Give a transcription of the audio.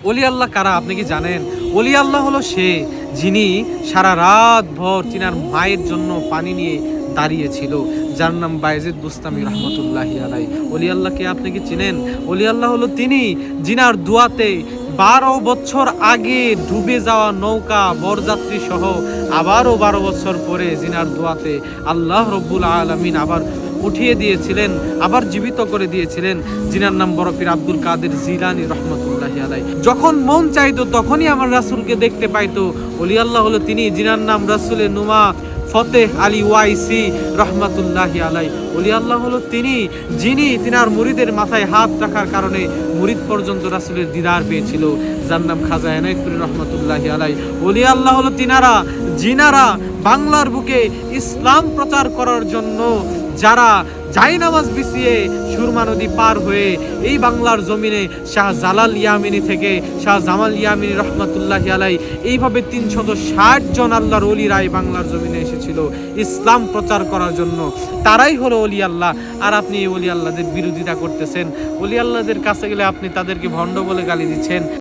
ওলি আল্লাহ কারা আপনি কি জানেন? ওলি আল্লাহ হলো সে যিনি সারা রাত ভর তিনার মায়ের জন্য পানি নিয়ে দাঁড়িয়েছিল, যার নাম বায়েজিদ বুস্তামি রহমতুল্লাহি আলাই। ওলি আল্লাহকে আপনি কি চিনেন? ওলি আল্লাহ হলো তিনি যিনার দুয়াতে 12 বছর আগে ডুবে যাওয়া নৌকা বরযাত্রী সহ আবারও 12 বছর পরে জিনার দোয়াতে আল্লাহ রব্বুল আলামিন আবার উঠিয়ে দিয়েছিলেন, আবার জীবিত করে দিয়েছিলেন, জিনার নাম বড় পীর আব্দুল কাদের জিলানী রহমতুল্লাহি আলাই। যখন মন চাইতো তখনই আমার রাসূলকে দেখতে পাইতো। ওলি আল্লাহ হলো তিনি জিনার নাম রাসূলে নুমা ফতেহ আলী ওয়াইসি রহমতুল্লাহি আলাই। ওলি আল্লাহ হলো তিনি যিনি তিনার মুরিদের মাথায় হাত রাখার কারণে মুরিদ পর্যন্ত রাসূলের দিদার পেয়েছিল, যার নাম খাজা এনায়েতপুরী রহমতুল্লাহি আলাই। ওলি আল্লাহ হলো তিনারা যিনারা বাংলার বুকে ইসলাম প্রচার করার জন্য যারা জায়নামাজ বিছিয়ে সুরমা নদী পার হয়ে এই বাংলার জমিনে শাহ জালাল ইয়ামিনী থেকে শাহ জামাল ইয়ামিনী রহমতুল্লাহি আলাই এইভাবে 360 জন আল্লাহর ওলিরা এই বাংলার জমিনে এসেছিল ইসলাম প্রচার করার জন্য। তারাই হলো ওলি আল্লাহ। আর আপনি এই ওলি আল্লাহদের বিরোধিতা করতেছেন। ওলি আল্লাহদের কাছে গেলে আপনি তাদেরকে ভণ্ড বলে গালি দিচ্ছেন।